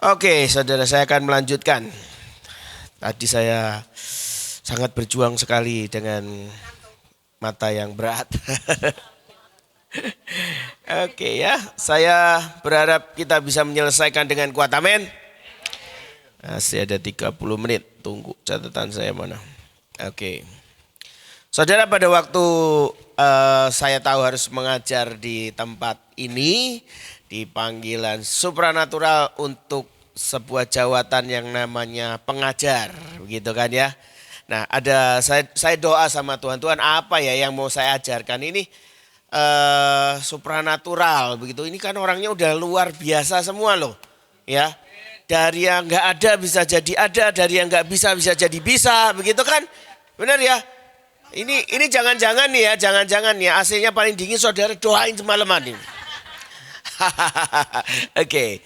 Oke, saudara saya akan melanjutkan. Tadi saya sangat berjuang sekali dengan mata yang berat. Oke ya, saya berharap kita bisa menyelesaikan dengan kuat, amin. Masih ada 30 menit, tunggu catatan saya mana. Oke. Saudara, pada waktu saya tahu harus mengajar di tempat ini, di panggilan supranatural untuk sebuah jawatan yang namanya pengajar, begitu kan ya. Nah, saya doa sama Tuhan, Tuhan apa ya yang mau saya ajarkan ini supranatural begitu. Ini kan orangnya udah luar biasa semua loh, ya. Dari yang nggak ada bisa jadi ada, dari yang nggak bisa bisa jadi bisa, begitu kan? Benar ya? Ini jangan-jangan nih ya, jangan-jangan ya AC-nya paling dingin saudara doain semalaman ini. Oke.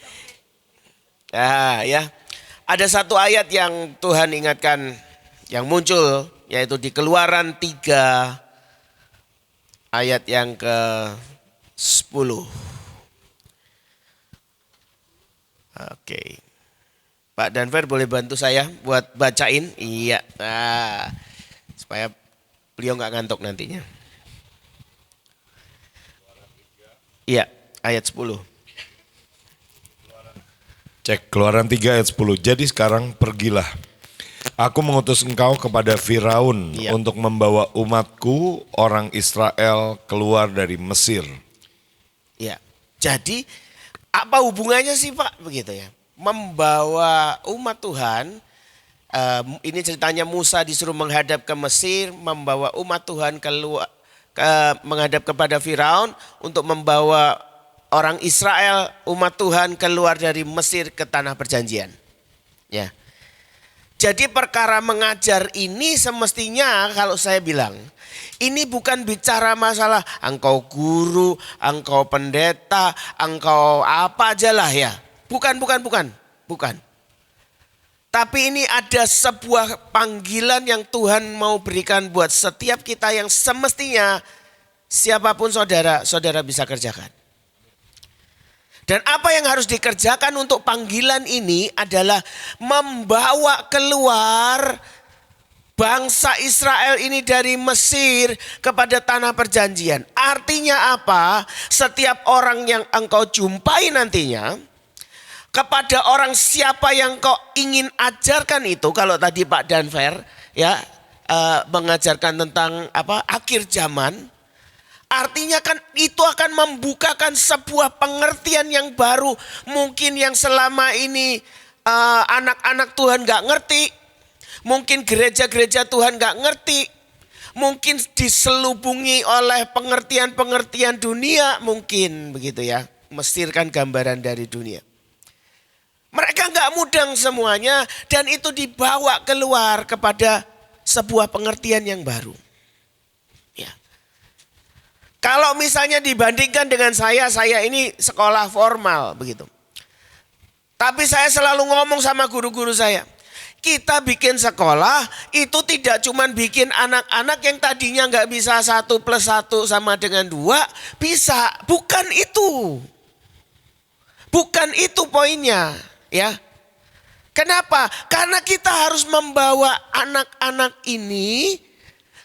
Nah, ya. Ada satu ayat yang Tuhan ingatkan yang muncul yaitu di Keluaran 3 ayat yang ke-10. Oke. Pak Danver boleh bantu saya buat bacain? Iya. Nah, supaya beliau nggak ngantuk nantinya. Iya, ayat 10. Cek Keluaran 3 ayat 10. Jadi sekarang pergilah. Aku mengutus engkau kepada Firaun untuk membawa umatku orang Israel keluar dari Mesir. Ya, jadi apa hubungannya sih Pak begitu ya? Membawa umat Tuhan, ini ceritanya Musa disuruh menghadap ke Mesir, membawa umat Tuhan keluar menghadap kepada Firaun untuk membawa orang Israel, umat Tuhan keluar dari Mesir ke tanah perjanjian. Ya. Jadi perkara mengajar ini semestinya kalau saya bilang, ini bukan bicara masalah engkau guru, engkau pendeta, engkau apa aja lah ya. Bukan. Tapi ini ada sebuah panggilan yang Tuhan mau berikan buat setiap kita yang semestinya siapapun saudara bisa kerjakan. Dan apa yang harus dikerjakan untuk panggilan ini adalah membawa keluar bangsa Israel ini dari Mesir kepada tanah perjanjian. Artinya apa? Setiap orang yang engkau jumpai nantinya, kepada orang siapa yang kau ingin ajarkan itu, kalau tadi Pak Danver ya mengajarkan tentang akhir zaman. Artinya kan itu akan membukakan sebuah pengertian yang baru. Mungkin yang selama ini anak-anak Tuhan gak ngerti. Mungkin gereja-gereja Tuhan gak ngerti. Mungkin diselubungi oleh pengertian-pengertian dunia. Mungkin begitu ya. Mesir kan gambaran dari dunia. Mereka gak mudeng semuanya. Dan itu dibawa keluar kepada sebuah pengertian yang baru. Kalau misalnya dibandingkan dengan saya ini sekolah formal begitu. Tapi saya selalu ngomong sama guru-guru saya. Kita bikin sekolah itu tidak cuma bikin anak-anak yang tadinya nggak bisa 1+1 sama dengan 2. Bisa, bukan itu. Bukan itu poinnya ya. Kenapa? Karena kita harus membawa anak-anak ini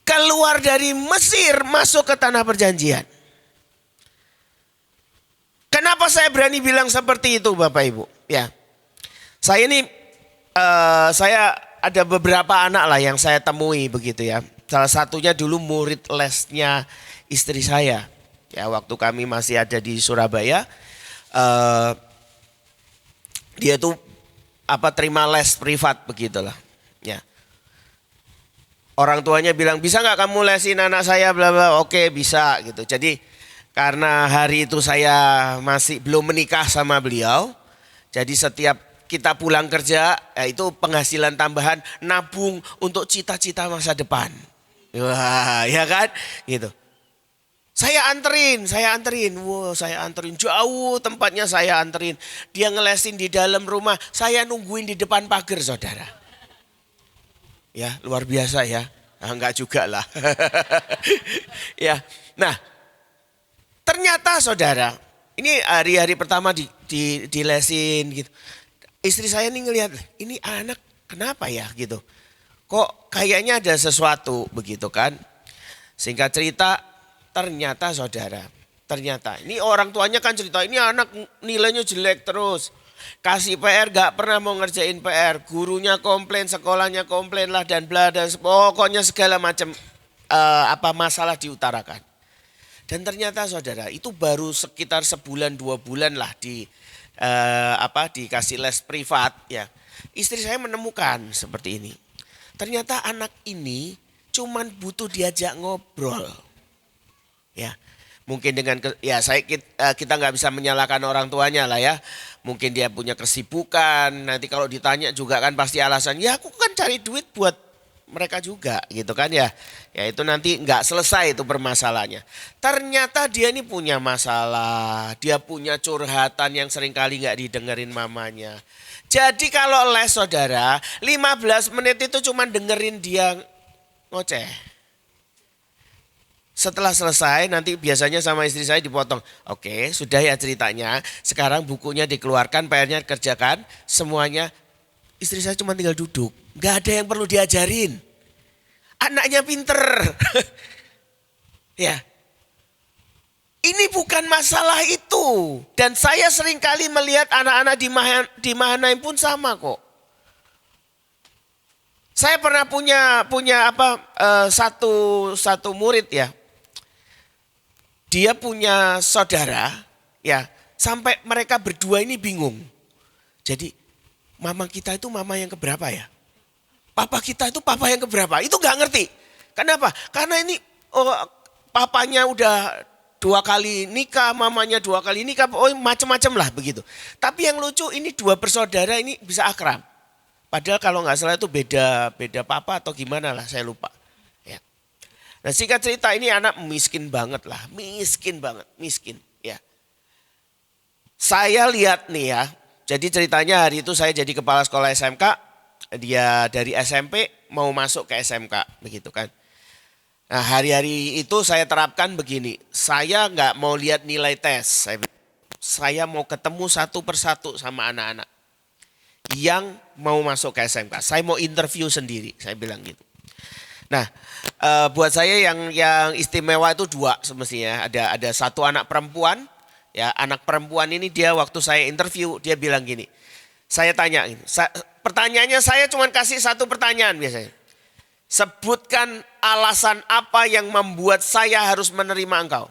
keluar dari Mesir masuk ke tanah perjanjian. Kenapa saya berani bilang seperti itu Bapak Ibu? Ya, saya ini saya ada beberapa anak lah yang saya temui begitu ya. Salah satunya dulu murid lesnya istri saya. Ya, waktu kami masih ada di Surabaya, dia tuh terima les privat begitulah. Ya. Orang tuanya bilang, bisa nggak kamu lesin anak saya bla bla. Oke, bisa gitu. Jadi karena hari itu saya masih belum menikah sama beliau. Jadi setiap kita pulang kerja, itu penghasilan tambahan nabung untuk cita-cita masa depan. Wah, ya kan? Gitu. Saya anterin. Wow, saya anterin jauh tempatnya saya anterin. Dia ngelesin di dalam rumah, saya nungguin di depan pagar saudara. Ya, luar biasa ya. Enggak juga lah. Ya. Nah, ternyata saudara, ini hari-hari pertama dilesin gitu. istri saya nih ngelihat, ini anak kenapa ya gitu. Kok kayaknya ada sesuatu begitu kan. Singkat cerita, ternyata saudara, ternyata ini orang tuanya kan cerita, ini anak nilainya jelek terus. Kasih PR gak pernah mau ngerjain PR, gurunya komplain, sekolahnya komplain lah dan bla dan pokoknya segala macam masalah diutarakan. Dan ternyata saudara itu baru sekitar sebulan 2 bulan lah dikasih les privat ya. Istri saya menemukan seperti ini. Ternyata anak ini cuman butuh diajak ngobrol. Ya. Mungkin dengan kita nggak bisa menyalahkan orang tuanya lah ya. Mungkin dia punya kesibukan. Nanti kalau ditanya juga kan pasti alasan, ya aku kan cari duit buat mereka juga gitu kan ya. Ya itu nanti nggak selesai itu permasalahannya. Ternyata dia ini punya masalah. Dia punya curhatan yang seringkali nggak didengerin mamanya. Jadi kalau les saudara, 15 menit itu cuma dengerin dia ngoceh. Setelah selesai nanti biasanya sama istri saya dipotong. Oke, sudah ya ceritanya. Sekarang bukunya dikeluarkan, PR-nya kerjakan. Semuanya istri saya cuma tinggal duduk. Gak ada yang perlu diajarin. Anaknya pinter. Ya. Ini bukan masalah itu. Dan saya seringkali melihat anak-anak di Mahanaim pun sama kok. Saya pernah punya satu murid ya. Dia punya saudara ya, sampai mereka berdua ini bingung. Jadi mama kita itu mama yang keberapa ya? Papa kita itu papa yang keberapa? Itu gak ngerti. Kenapa? Karena ini papanya udah 2 kali nikah, mamanya 2 kali nikah, macam-macam lah begitu. Tapi yang lucu ini 2 bersaudara ini bisa akrab. Padahal kalau gak salah itu beda papa atau gimana lah, saya lupa. Nah singkat cerita ini anak miskin banget lah, miskin banget, miskin ya. Saya lihat nih ya, jadi ceritanya hari itu saya jadi kepala sekolah SMK, dia dari SMP mau masuk ke SMK begitu kan. Nah hari-hari itu saya terapkan begini, saya nggak mau lihat nilai tes, saya mau ketemu satu persatu sama anak-anak yang mau masuk ke SMK, saya mau interview sendiri, saya bilang gitu. Nah, buat saya yang istimewa itu 2 semestinya. Ada satu anak perempuan, ya anak perempuan ini dia waktu saya interview dia bilang gini. Saya tanya, pertanyaannya saya cuma kasih 1 pertanyaan biasanya. Sebutkan alasan apa yang membuat saya harus menerima engkau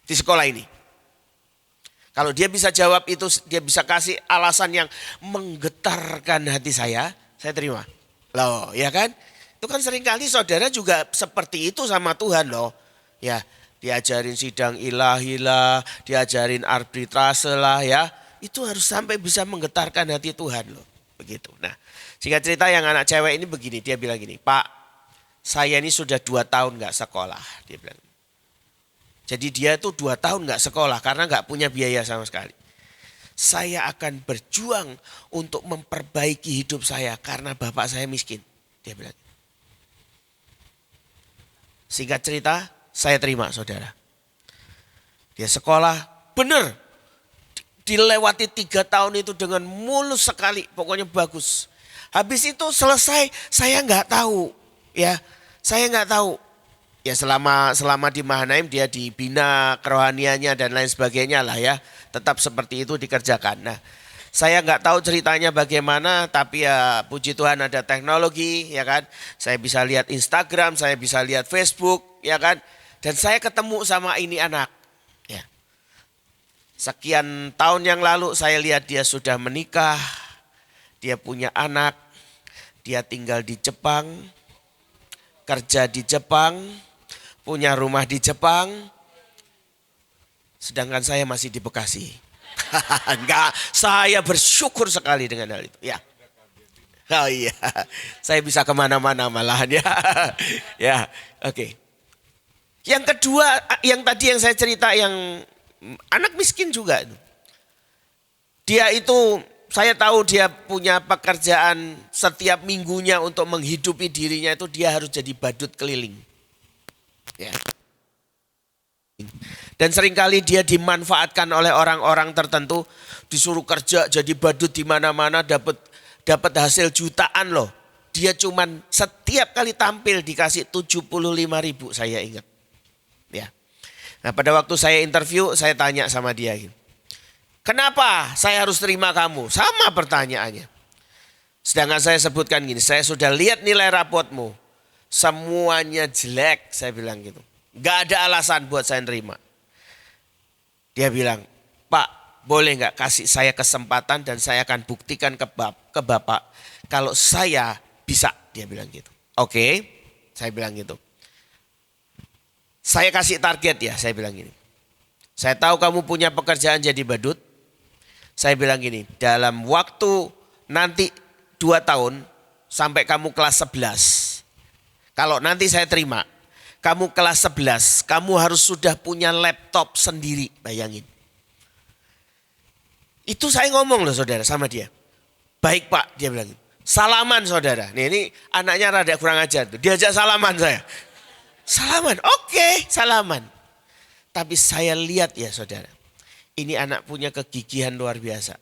di sekolah ini. Kalau dia bisa jawab itu, dia bisa kasih alasan yang menggetarkan hati saya terima. Loh, ya kan? Itu kan seringkali saudara juga seperti itu sama Tuhan loh. Ya, diajarin sidang ilahi lah, diajarin arbitrase lah ya. Itu harus sampai bisa menggetarkan hati Tuhan loh. Begitu. Nah, singkat cerita yang anak cewek ini begini, dia bilang gini, Pak, saya ini sudah 2 tahun gak sekolah. Dia bilang. Jadi dia itu 2 tahun gak sekolah karena gak punya biaya sama sekali. Saya akan berjuang untuk memperbaiki hidup saya karena bapak saya miskin. Dia bilang. Singkat cerita, saya terima saudara. Dia sekolah, benar. Dilewati 3 tahun itu dengan mulus sekali, pokoknya bagus. Habis itu selesai, saya nggak tahu. Ya, saya nggak tahu. Ya selama di Mahanaim dia dibina kerohaniannya dan lain sebagainya lah ya. Tetap seperti itu dikerjakan. Nah, saya nggak tahu ceritanya bagaimana, tapi ya puji Tuhan ada teknologi ya kan. Saya bisa lihat Instagram, saya bisa lihat Facebook ya kan. Dan saya ketemu sama ini anak. Ya. Sekian tahun yang lalu saya lihat dia sudah menikah, dia punya anak, dia tinggal di Jepang, kerja di Jepang, punya rumah di Jepang. Sedangkan saya masih di Bekasi. Enggak, saya bersyukur sekali dengan hal itu. Ya, oh iya, saya bisa kemana-mana malahan ya. Ya, oke. Yang kedua, yang tadi yang saya cerita yang anak miskin juga. Dia itu, saya tahu dia punya pekerjaan setiap minggunya untuk menghidupi dirinya itu dia harus jadi badut keliling. Ya. Dan seringkali dia dimanfaatkan oleh orang-orang tertentu, disuruh kerja jadi badut di mana-mana, dapat hasil jutaan loh. Dia cuman setiap kali tampil dikasih 75.000, saya ingat. Ya. Nah, pada waktu saya interview, saya tanya sama dia, kenapa saya harus terima kamu? Sama pertanyaannya. Sedangkan saya sebutkan gini, saya sudah lihat nilai rapotmu, semuanya jelek, saya bilang gitu. Gak ada alasan buat saya nerima. Dia bilang, Pak, boleh gak kasih saya kesempatan dan saya akan buktikan ke Bapak kalau saya bisa, dia bilang gitu. Oke, saya bilang gitu. Saya kasih target ya, saya bilang gini. Saya tahu kamu punya pekerjaan jadi badut. Saya bilang gini, dalam waktu nanti 2 tahun sampai kamu kelas 11. Kalau nanti saya terima, kamu kelas 11, kamu harus sudah punya laptop sendiri, bayangin. Itu saya ngomong loh saudara sama dia. Baik Pak, dia bilang gitu. Salaman saudara. Nih, ini anaknya rada kurang ajar tuh. Diajak salaman saya. Salaman, oke, salaman. Tapi saya lihat ya saudara. Ini anak punya kegigihan luar biasa.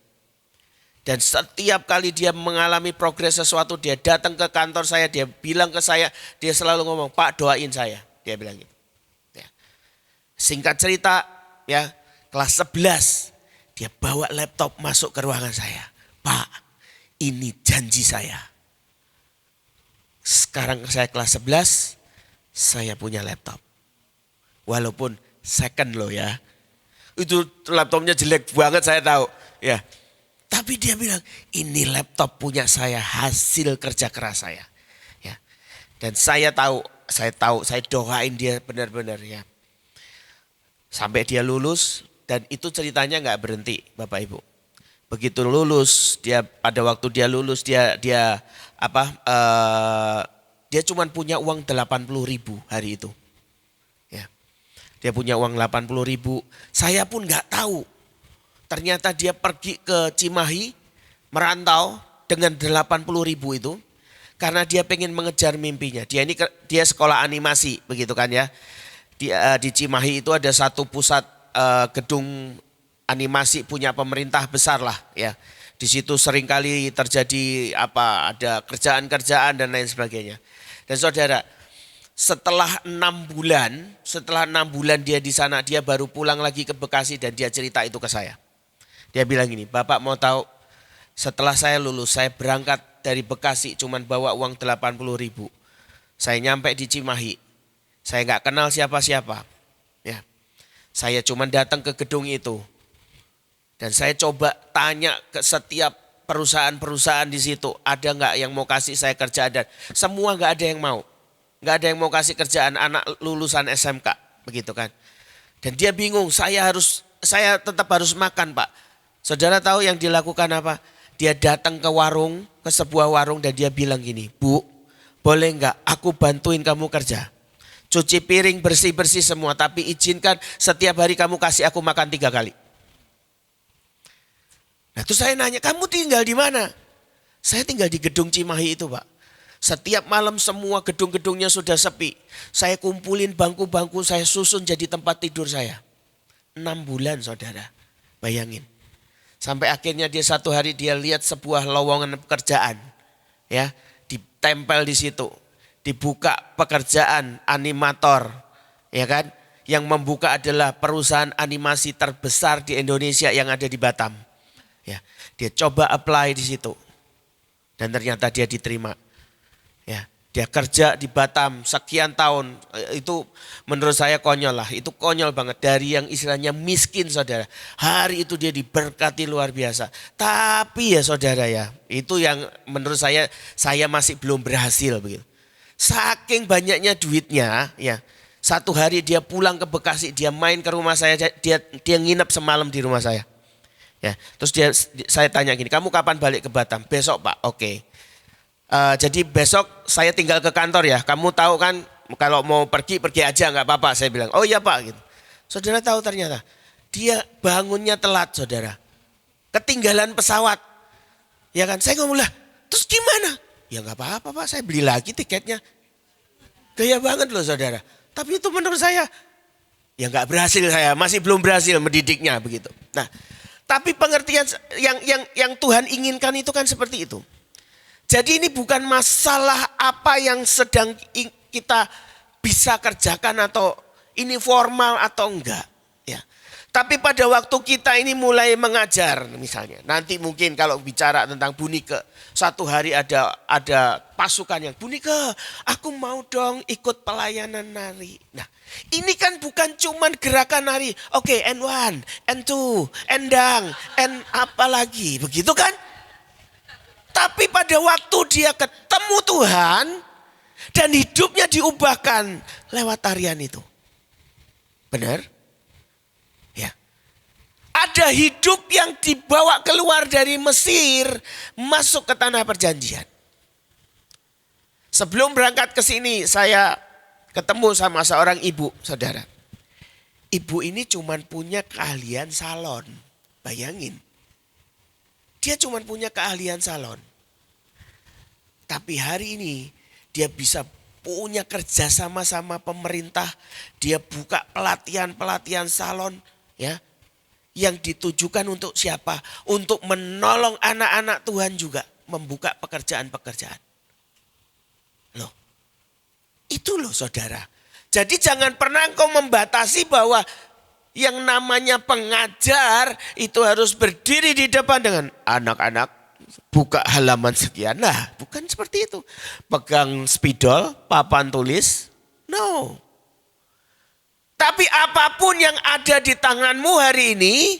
Dan setiap kali dia mengalami progres sesuatu, dia datang ke kantor saya, dia bilang ke saya, dia selalu ngomong, Pak doain saya. Dia bilang gitu. Ya. Singkat cerita, ya kelas 11, dia bawa laptop masuk ke ruangan saya. Pak, ini janji saya. Sekarang saya kelas 11, saya punya laptop. Walaupun second loh ya. Itu laptopnya jelek banget saya tahu. Ya. Tapi dia bilang, ini laptop punya saya, hasil kerja keras saya. Ya. Dan saya doain dia benar-benar ya. Sampai dia lulus, dan itu ceritanya nggak berhenti Bapak Ibu. Begitu lulus, pada waktu dia lulus dia cuma punya uang 80.000 hari itu. Ya. Dia punya uang 80.000. Saya pun nggak tahu. Ternyata dia pergi ke Cimahi, merantau dengan 80.000 itu. Karena dia pengen mengejar mimpinya. Dia sekolah animasi begitu kan ya. Di Cimahi itu ada satu pusat gedung animasi punya pemerintah besar lah ya. Di situ seringkali terjadi ada kerjaan-kerjaan dan lain sebagainya. Dan saudara, setelah 6 bulan dia di sana, dia baru pulang lagi ke Bekasi dan dia cerita itu ke saya. Dia bilang gini, Bapak mau tahu, setelah saya lulus, saya berangkat dari Bekasi cuman bawa uang 80.000. Saya nyampe di Cimahi, saya nggak kenal siapa-siapa. Ya, saya cuman datang ke gedung itu. Dan saya coba tanya ke setiap perusahaan-perusahaan di situ, ada nggak yang mau kasih saya kerjaan, dan semua nggak ada yang mau. Nggak ada yang mau kasih kerjaan anak lulusan SMK, begitu kan. Dan dia bingung, saya tetap harus makan Pak. Saudara tahu yang dilakukan apa? Dia datang ke sebuah warung dan dia bilang gini, Bu, boleh nggak aku bantuin kamu kerja? Cuci piring, bersih-bersih semua, tapi izinkan setiap hari kamu kasih aku makan 3 kali. Nah terus saya nanya, kamu tinggal di mana? Saya tinggal di gedung Cimahi itu Pak. Setiap malam semua gedung-gedungnya sudah sepi. Saya kumpulin bangku-bangku, saya susun jadi tempat tidur saya. 6 bulan saudara, bayangin. Sampai akhirnya dia satu hari dia lihat sebuah lowongan pekerjaan. Ya, ditempel di situ. Dibuka pekerjaan animator. Ya kan? Yang membuka adalah perusahaan animasi terbesar di Indonesia yang ada di Batam. Ya, dia coba apply di situ. Dan ternyata dia diterima. Ya, dia kerja di Batam sekian tahun. Itu menurut saya konyol lah. Itu konyol banget. Dari yang istilahnya miskin saudara. Hari itu dia diberkati luar biasa. Tapi ya saudara ya. Itu yang menurut saya masih belum berhasil begitu. Saking banyaknya duitnya ya. Satu hari dia pulang ke Bekasi. Dia main ke rumah saya. Dia nginep semalam di rumah saya. Ya, terus saya tanya gini, kamu kapan balik ke Batam? Besok Pak, oke. Jadi besok saya tinggal ke kantor ya. Kamu tahu kan kalau mau pergi aja nggak apa-apa. Saya bilang, oh iya Pak. Gitu. Saudara tahu ternyata dia bangunnya telat saudara. Ketinggalan pesawat. Ya kan, saya ngomong lah, terus gimana? Ya nggak apa-apa Pak, saya beli lagi tiketnya. Gaya banget loh saudara. Tapi itu menurut saya, Ya nggak berhasil saya, masih belum berhasil mendidiknya begitu. Nah, tapi pengertian yang Tuhan inginkan itu kan seperti itu. Jadi ini bukan masalah apa yang sedang kita bisa kerjakan atau ini formal atau enggak. Ya. Tapi pada waktu kita ini mulai mengajar misalnya. Nanti mungkin kalau bicara tentang Bu Nike. Satu hari ada pasukan yang, Bu Nike aku mau dong ikut pelayanan nari. Nah ini kan bukan cuman gerakan nari. Oke, N1, N2, endang, N apa lagi. Begitu kan? Tapi pada waktu dia ketemu Tuhan dan hidupnya diubahkan lewat tarian itu. Benar? Ya. Ada hidup yang dibawa keluar dari Mesir masuk ke tanah perjanjian. Sebelum berangkat ke sini saya ketemu sama seorang ibu, saudara. Ibu ini cuma punya keahlian salon. Bayangin. Dia cuma punya keahlian salon. Tapi hari ini dia bisa punya kerja sama pemerintah. Dia buka pelatihan salon ya. Yang ditujukan untuk siapa? Untuk menolong anak-anak Tuhan juga. Membuka pekerjaan-pekerjaan. Loh. Itu loh saudara. Jadi jangan pernah engkau membatasi bahwa yang namanya pengajar itu harus berdiri di depan dengan anak-anak buka halaman sekian. Nah bukan seperti itu. Pegang spidol, papan tulis. No. Tapi apapun yang ada di tanganmu hari ini,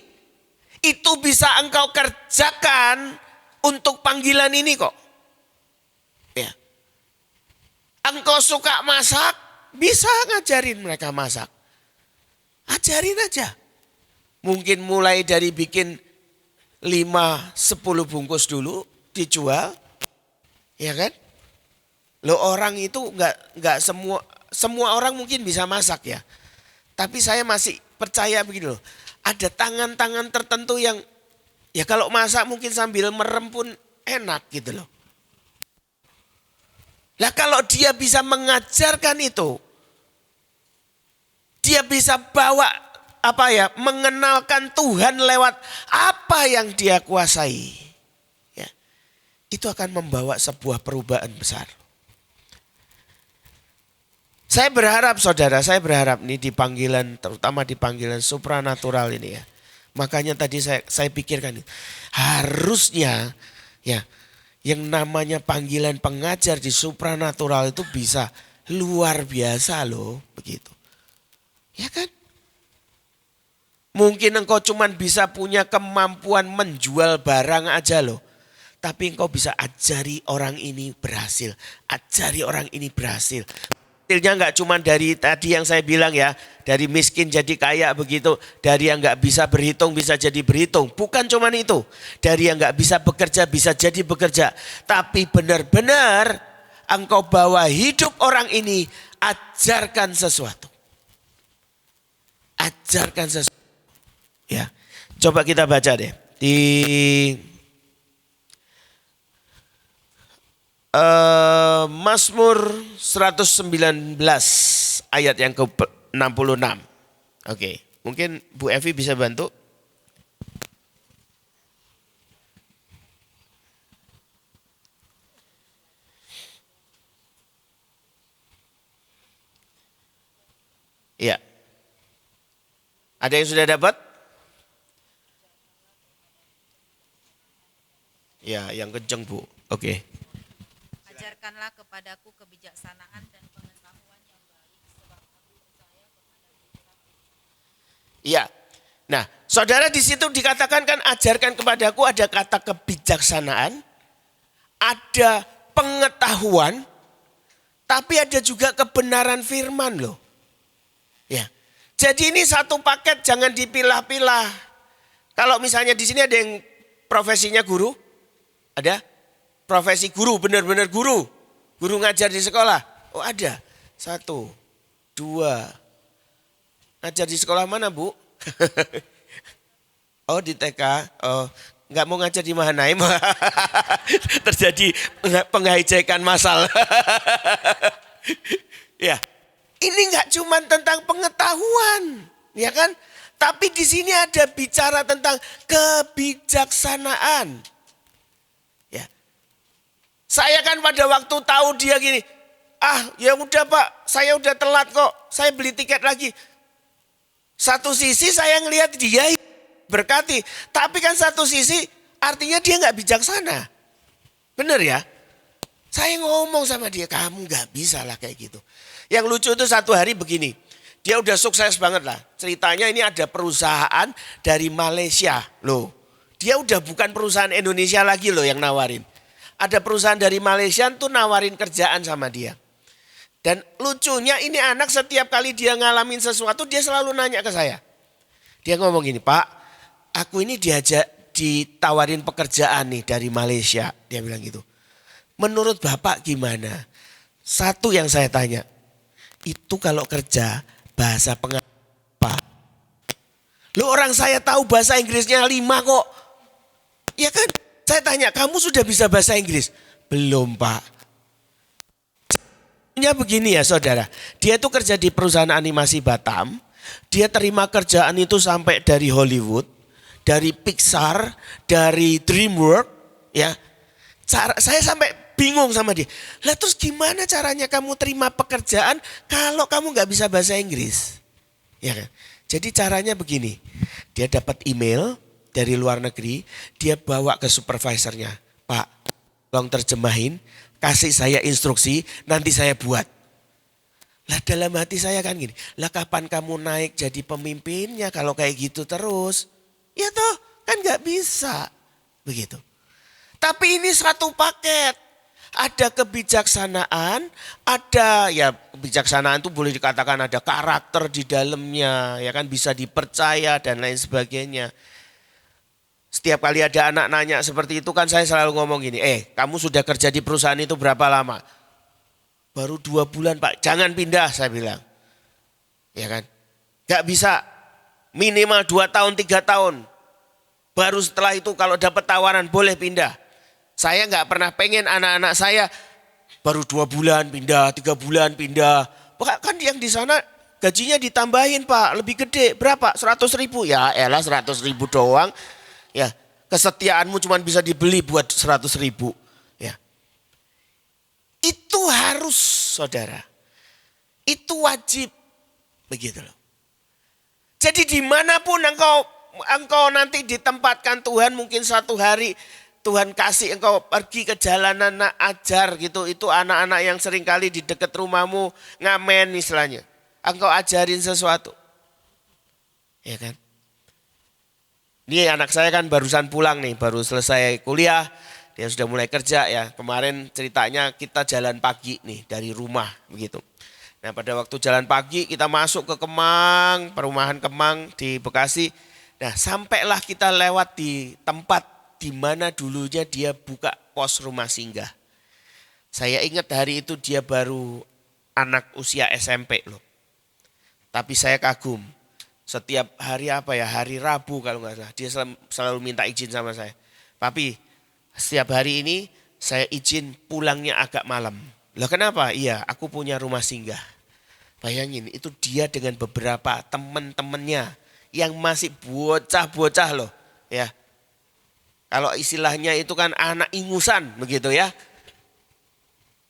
itu bisa engkau kerjakan untuk panggilan ini kok. Ya. Engkau suka masak, bisa ngajarin mereka masak. Ajarin aja. Mungkin mulai dari bikin 5-10 bungkus dulu dijual. Ya kan? Lo orang itu enggak semua orang mungkin bisa masak ya. Tapi saya masih percaya begini loh. Ada tangan-tangan tertentu yang ya kalau masak mungkin sambil merem pun enak gitu loh. Lah kalau dia bisa mengajarkan itu, dia bisa bawa mengenalkan Tuhan lewat apa yang dia kuasai. Ya, itu akan membawa sebuah perubahan besar. Saya berharap nih di panggilan, terutama di panggilan supranatural ini ya. Makanya tadi saya pikirkan harusnya ya yang namanya panggilan pengajar di supranatural itu bisa luar biasa loh begitu. Ya kan? Mungkin engkau cuman bisa punya kemampuan menjual barang aja loh. Tapi engkau bisa ajari orang ini berhasil. Ajari orang ini berhasil. Hasilnya enggak cuma dari tadi yang saya bilang ya. Dari miskin jadi kaya begitu. Dari yang enggak bisa berhitung bisa jadi berhitung. Bukan cuma itu. Dari yang enggak bisa bekerja bisa jadi bekerja. Tapi benar-benar engkau bawa hidup orang ini. Ajarkan sesuatu. Ajarkan sesuatu. Ya, coba kita baca deh. Di Mazmur 119 ayat yang ke-66. Oke, mungkin Bu Evi bisa bantu. Iya. Ada yang sudah dapat? Ya, yang kenceng Bu. Oke. Ajarkanlah kepadaku kebijaksanaan dan pengetahuan yang baik, sebab aku percaya kepada. Iya. Nah, saudara di situ dikatakan kan ajarkan kepadaku ada kata kebijaksanaan, ada pengetahuan, tapi ada juga kebenaran firman loh. Ya. Jadi ini satu paket, jangan dipilah-pilah. Kalau misalnya di sini ada yang profesinya guru, ada profesi guru, benar-benar guru. Guru ngajar di sekolah. Oh ada. 1, 2. Ngajar di sekolah mana Bu? Oh di TK. Oh nggak mau ngajar di Mahanaim. Terjadi penghijakan massal. Ya. ini nggak cuma tentang pengetahuan, ya kan? Tapi di sini ada bicara tentang kebijaksanaan. Ya. Saya kan pada waktu tahu dia gini, ya udah Pak, saya udah telat kok, saya beli tiket lagi. Satu sisi saya ngelihat dia berkati, tapi kan satu sisi artinya dia nggak bijaksana. Bener ya? Saya ngomong sama dia, kamu nggak bisa lah kayak gitu. Yang lucu itu satu hari begini, dia udah sukses banget lah. Ceritanya ini ada perusahaan dari Malaysia loh. Dia udah bukan perusahaan Indonesia lagi loh yang nawarin. Ada perusahaan dari Malaysia tuh nawarin kerjaan sama dia. Dan lucunya ini anak setiap kali dia ngalamin sesuatu dia selalu nanya ke saya. Dia ngomong gini, Pak, aku ini ditawarin pekerjaan nih dari Malaysia. Dia bilang gitu. Menurut Bapak gimana? Satu yang saya tanya, itu kalau kerja bahasa apa? Lu orang saya tahu bahasa Inggrisnya 5 kok. Ya kan? Saya tanya, kamu sudah bisa bahasa Inggris? Belum Pak. Begini ya saudara, dia tuh kerja di perusahaan animasi Batam. Dia terima kerjaan itu sampai dari Hollywood, dari Pixar, dari DreamWorks. Ya, saya sampai bingung sama dia. Lah terus gimana caranya kamu terima pekerjaan kalau kamu nggak bisa bahasa Inggris? Ya kan? Jadi caranya begini, dia dapat email dari luar negeri, dia bawa ke supervisornya. Pak, tolong terjemahin, kasih saya instruksi, nanti saya buat. Lah dalam hati saya kan gini, lah kapan kamu naik jadi pemimpinnya kalau kayak gitu terus? Ya toh, kan nggak bisa. Begitu. Tapi ini satu paket. Ada kebijaksanaan, ada ya kebijaksanaan itu boleh dikatakan ada karakter di dalamnya, ya kan bisa dipercaya dan lain sebagainya. Setiap kali ada anak nanya seperti itu kan saya selalu ngomong gini, kamu sudah kerja di perusahaan itu berapa lama? Baru 2 bulan Pak, jangan pindah saya bilang. Ya kan, gak bisa minimal 2 tahun 3 tahun. Baru setelah itu kalau dapat tawaran boleh pindah. Saya gak pernah pengen anak-anak saya baru 2 bulan pindah, 3 bulan pindah. Kan yang di sana gajinya ditambahin Pak, lebih gede. Berapa? 100.000. Ya elah 100.000 doang. Ya, kesetiaanmu cuma bisa dibeli buat 100.000. Ya. Itu harus saudara. Itu wajib. Begitu loh. Jadi dimanapun engkau nanti ditempatkan Tuhan mungkin satu hari Tuhan kasih engkau pergi ke jalanan ajar gitu. Itu anak-anak yang sering kali di dekat rumahmu ngamen misalnya. Engkau ajarin sesuatu. Ya kan? Ini anak saya kan barusan pulang nih, baru selesai kuliah. Dia sudah mulai kerja ya. Kemarin ceritanya kita jalan pagi nih dari rumah begitu. Nah pada waktu jalan pagi kita masuk ke Kemang, perumahan Kemang di Bekasi. Nah sampailah kita lewat di tempat di mana dulunya dia buka pos rumah singgah. Saya ingat hari itu dia baru anak usia SMP loh. Tapi saya kagum. Setiap hari hari Rabu kalau nggak salah. Dia selalu minta izin sama saya. Papi, setiap hari ini saya izin pulangnya agak malam. Lah kenapa? Iya, aku punya rumah singgah. Bayangin, itu dia dengan beberapa teman-temannya yang masih bocah-bocah loh. Ya. Kalau istilahnya itu kan anak ingusan begitu ya.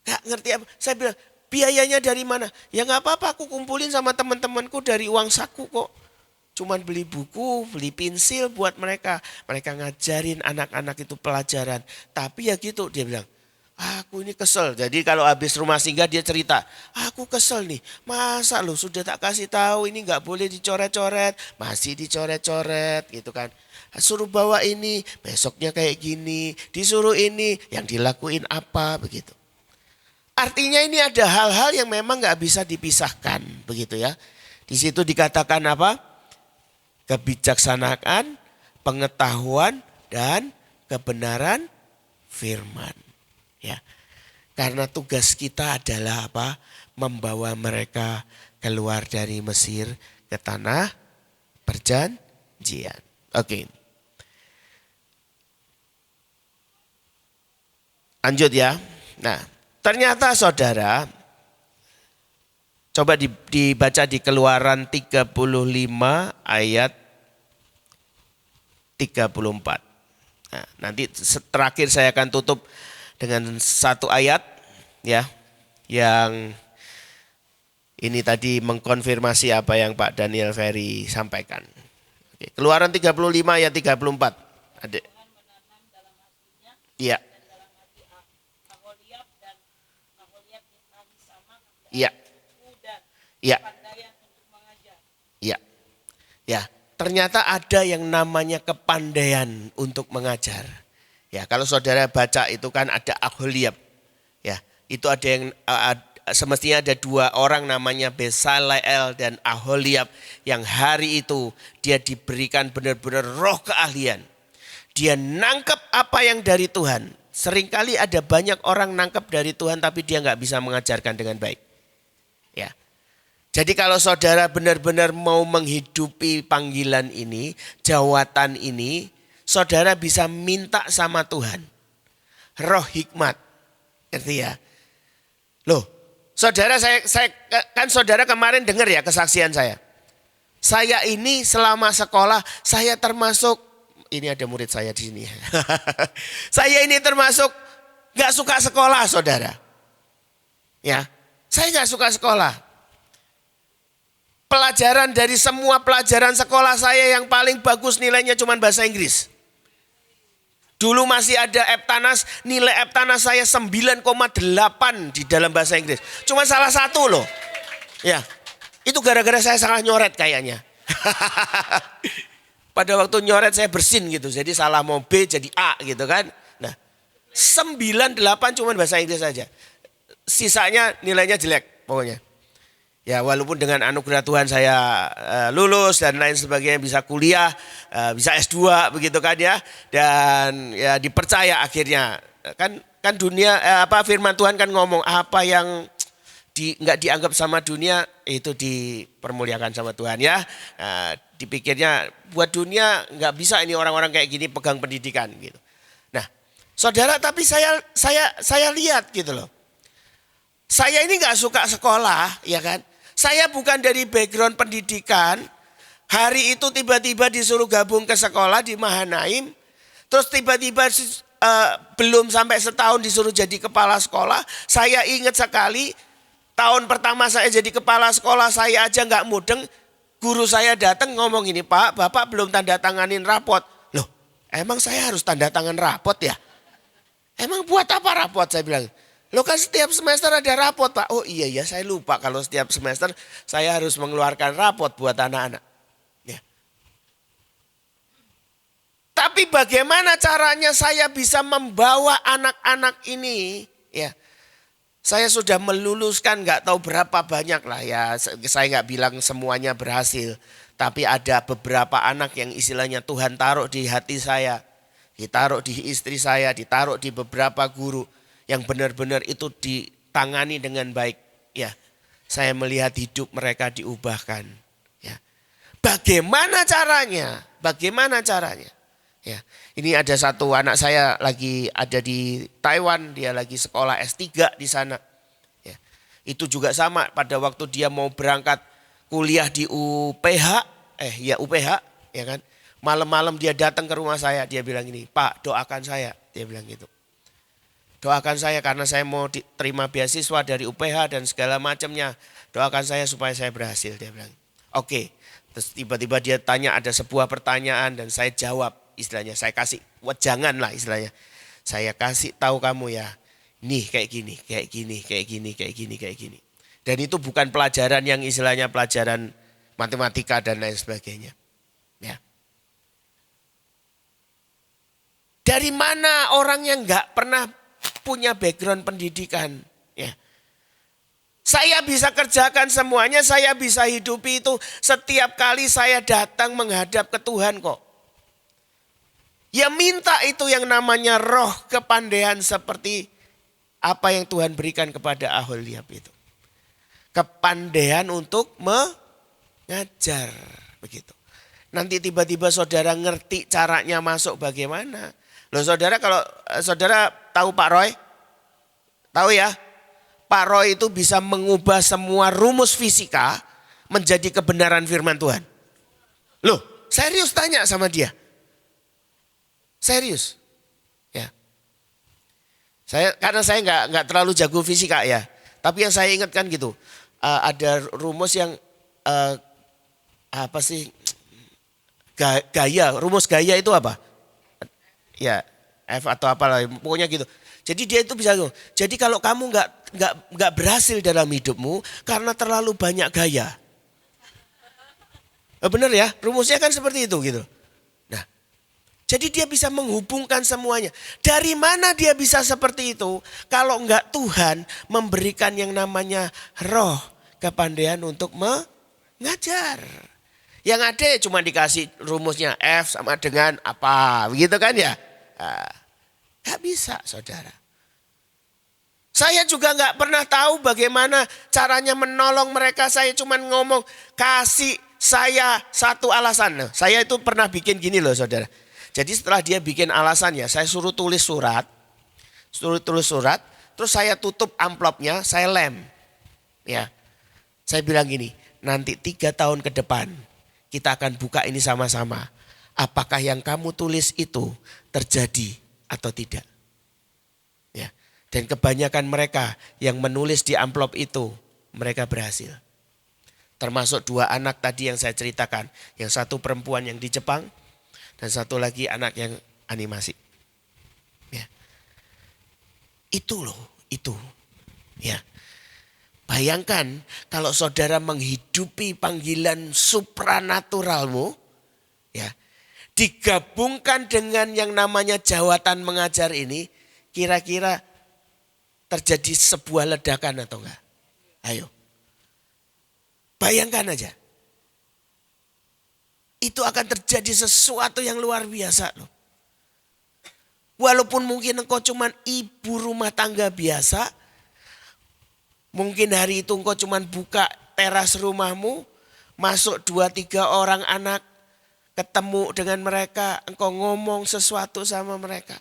Gak ngerti apa. Saya bilang, biayanya dari mana? Ya gak apa-apa, aku kumpulin sama teman-temanku dari uang saku kok. Cuman beli buku, beli pensil buat mereka. Mereka ngajarin anak-anak itu pelajaran. Tapi ya gitu, dia bilang, aku ini kesel. Jadi kalau habis rumah singgah dia cerita, aku kesel nih. Masa lu sudah tak kasih tahu ini gak boleh dicoret-coret. Masih dicoret-coret gitu kan. Suruh bawa ini, besoknya kayak gini. Disuruh ini, yang dilakuin apa begitu. Artinya ini ada hal-hal yang memang gak bisa dipisahkan begitu ya. Di situ dikatakan apa? Kebijaksanaan, pengetahuan, dan kebenaran firman. Ya, karena tugas kita adalah apa? Membawa mereka keluar dari Mesir ke tanah perjanjian. Oke. Lanjut ya. Nah, ternyata saudara, Coba dibaca di Keluaran 35 ayat 34. Nah, nanti terakhir saya akan tutup dengan satu ayat ya yang ini tadi mengkonfirmasi apa yang Pak Daniel Ferry sampaikan. Oke, Keluaran 35 ayat 34. Adik. Iya. Iya. Iya. Iya. Ya, ternyata ada yang namanya kepandaian untuk mengajar. Ya, kalau saudara baca itu kan ada Aholiab. Ya, itu ada yang semestinya ada dua orang namanya Besaleel dan Aholiab yang hari itu dia diberikan benar-benar roh keahlian. Dia nangkep apa yang dari Tuhan. Seringkali ada banyak orang nangkep dari Tuhan tapi dia nggak bisa mengajarkan dengan baik. Ya. Jadi kalau saudara benar-benar mau menghidupi panggilan ini, jawatan ini, saudara bisa minta sama Tuhan. Roh hikmat. Ngerti ya? Loh, saudara saya kan saudara kemarin dengar ya kesaksian saya. Saya ini selama sekolah saya termasuk, ini ada murid saya di sini. Saya ini termasuk gak suka sekolah saudara. Ya, saya gak suka sekolah. Pelajaran dari semua pelajaran sekolah saya yang paling bagus nilainya cuma bahasa Inggris. Dulu masih ada Eptanas, nilai Eptanas saya 9,8 di dalam bahasa Inggris. Cuma salah satu loh. Ya, itu gara-gara saya salah nyoret kayaknya. Pada waktu nyoret saya bersin gitu, jadi salah mau B jadi A gitu kan. Nah, 98 cuma bahasa Inggris saja. Sisanya nilainya jelek pokoknya. Ya walaupun dengan anugerah Tuhan saya lulus dan lain sebagainya, bisa kuliah, bisa S2 begitu kan ya. Dan ya dipercaya akhirnya. Kan dunia firman Tuhan kan ngomong apa yang nggak dianggap sama dunia itu dipermuliakan sama Tuhan ya. Dipikirnya buat dunia nggak bisa ini orang-orang kayak gini pegang pendidikan gitu. Nah, saudara tapi saya lihat gitu loh. Saya ini nggak suka sekolah ya kan. Saya bukan dari background pendidikan. Hari itu tiba-tiba disuruh gabung ke sekolah di Mahanaim. Terus tiba-tiba belum sampai setahun disuruh jadi kepala sekolah. Saya ingat sekali tahun pertama saya jadi kepala sekolah saya aja nggak mudeng. Guru saya datang ngomong ini, Pak, Bapak belum tanda tanganin rapot. Loh, emang saya harus tanda tangan rapot ya? Emang buat apa rapot? Saya bilang. Loh kan setiap semester ada rapot Pak. Oh iya saya lupa kalau setiap semester saya harus mengeluarkan rapot buat anak-anak. Ya. Tapi bagaimana caranya saya bisa membawa anak-anak ini? Ya, saya sudah meluluskan nggak tahu berapa banyak lah ya. Saya nggak bilang semuanya berhasil. Tapi ada beberapa anak yang istilahnya Tuhan taruh di hati saya. Ditaruh di istri saya, ditaruh di beberapa guru. Yang benar-benar itu ditangani dengan baik. Ya, saya melihat hidup mereka diubahkan. Ya, bagaimana caranya? Bagaimana caranya? Ya, ini ada satu anak saya lagi ada di Taiwan, dia lagi sekolah S3 di sana. Ya, itu juga sama pada waktu dia mau berangkat kuliah di UPH, UPH, ya kan? Malam-malam dia datang ke rumah saya, dia bilang ini, Pak doakan saya, dia bilang gitu. Doakan saya karena saya mau terima beasiswa dari UPH dan segala macamnya. Doakan saya supaya saya berhasil, dia bilang. Oke. Terus tiba-tiba dia tanya ada sebuah pertanyaan dan saya jawab istilahnya. Saya kasih wejangan lah istilahnya. Saya kasih tahu kamu ya. Nih kayak gini, kayak gini, kayak gini, kayak gini, kayak gini. Dan itu bukan pelajaran yang istilahnya pelajaran matematika dan lain sebagainya. Ya. Dari mana orang yang nggak pernah punya background pendidikan, ya. Saya bisa kerjakan semuanya, saya bisa hidupi itu setiap kali saya datang menghadap ke Tuhan kok. Ya minta itu yang namanya roh kepandaian seperti apa yang Tuhan berikan kepada Aholiab itu. Kepandaian untuk mengajar, begitu. Nanti tiba-tiba saudara ngerti caranya masuk bagaimana. Loh saudara, kalau saudara tahu Pak Roy? Tahu ya? Pak Roy itu bisa mengubah semua rumus fisika menjadi kebenaran firman Tuhan. Loh, serius tanya sama dia. Serius. Ya. Karena saya nggak terlalu jago fisika ya. Tapi yang saya ingatkan gitu. Ada rumus yang apa sih? Gaya, rumus gaya itu apa? Ya, F atau apalah, pokoknya gitu. Jadi dia itu bisa, jadi kalau kamu nggak berhasil dalam hidupmu karena terlalu banyak gaya. Benar ya, rumusnya kan seperti itu gitu. Nah, jadi dia bisa menghubungkan semuanya. Dari mana dia bisa seperti itu? Kalau nggak Tuhan memberikan yang namanya roh kepandaian untuk mengajar. Yang ada cuma dikasih rumusnya F sama dengan apa, begitu kan ya? Gak bisa saudara. Saya juga gak pernah tahu bagaimana caranya menolong mereka. Saya cuma ngomong kasih saya satu alasan. Nah, saya itu pernah bikin gini loh saudara. Jadi setelah dia bikin alasannya, saya suruh tulis surat. Terus saya tutup amplopnya, saya lem. Ya, saya bilang gini, nanti 3 tahun ke depan kita akan buka ini sama-sama. Apakah yang kamu tulis itu terjadi atau tidak? Ya. Dan kebanyakan mereka yang menulis di amplop itu, mereka berhasil. Termasuk 2 anak tadi yang saya ceritakan. Yang satu perempuan yang di Jepang, dan satu lagi anak yang animasi. Ya. Itu loh, itu. Ya. Bayangkan kalau saudara menghidupi panggilan supranaturalmu, ya, digabungkan dengan yang namanya jawatan mengajar ini, kira-kira terjadi sebuah ledakan atau enggak? Ayo. Bayangkan aja. Itu akan terjadi sesuatu yang luar biasa loh. Walaupun mungkin engkau cuman ibu rumah tangga biasa, mungkin hari itu engkau cuma buka teras rumahmu, masuk 2-3 orang anak, ketemu dengan mereka, engkau ngomong sesuatu sama mereka.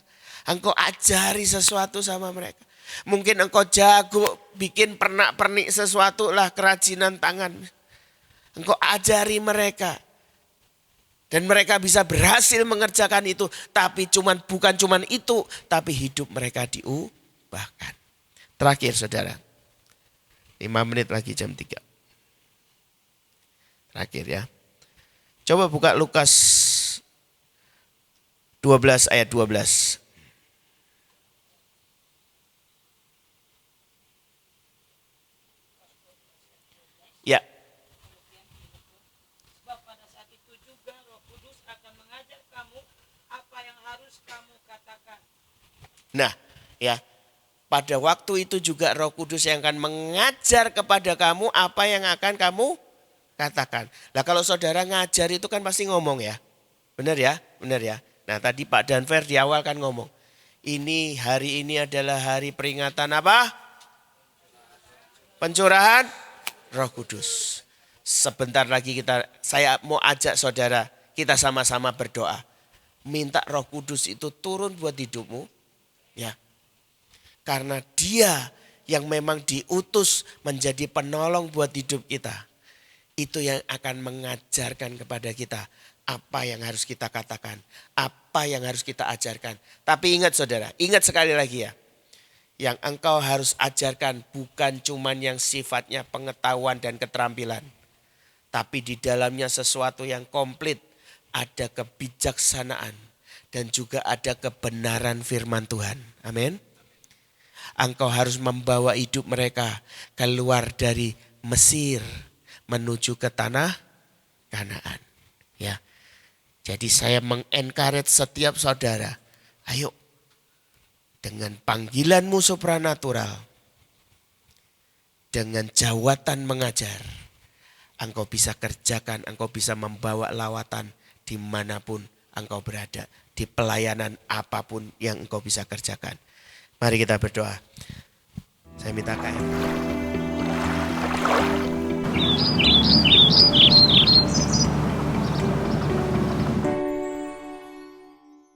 Engkau ajari sesuatu sama mereka. Mungkin engkau jago bikin pernak-pernik sesuatu lah, kerajinan tangan. Engkau ajari mereka. Dan mereka bisa berhasil mengerjakan itu. Tapi bukan cuman itu, tapi hidup mereka diubahkan. Terakhir saudara. 5 menit lagi jam 3. Terakhir ya. Coba buka Lukas 12 ayat 12. Ya. Sebab pada saat itu juga Roh Kudus akan mengajar kamu apa yang harus kamu katakan. Nah, ya. Pada waktu itu juga Roh Kudus yang akan mengajar kepada kamu apa yang akan kamu katakan. Nah kalau saudara ngajar itu kan pasti ngomong ya. Benar ya? Benar ya. Nah tadi Pak Danver di awal kan ngomong. Hari ini adalah hari peringatan apa? Pencurahan Roh Kudus. Sebentar lagi saya mau ajak saudara kita sama-sama berdoa. Minta Roh Kudus itu turun buat hidupmu. Ya. Karena dia yang memang diutus menjadi penolong buat hidup kita. Itu yang akan mengajarkan kepada kita apa yang harus kita katakan. Apa yang harus kita ajarkan. Tapi ingat saudara, ingat sekali lagi ya. Yang engkau harus ajarkan bukan cuman yang sifatnya pengetahuan dan keterampilan. Tapi di dalamnya sesuatu yang komplit. Ada kebijaksanaan. Dan juga ada kebenaran firman Tuhan. Amin. Engkau harus membawa hidup mereka keluar dari Mesir menuju ke tanah Kanaan. Ya. Jadi saya mengencourage setiap saudara, ayo dengan panggilanmu supranatural, dengan jawatan mengajar, engkau bisa kerjakan, engkau bisa membawa lawatan dimanapun engkau berada, di pelayanan apapun yang engkau bisa kerjakan. Mari kita berdoa. Saya minta KM.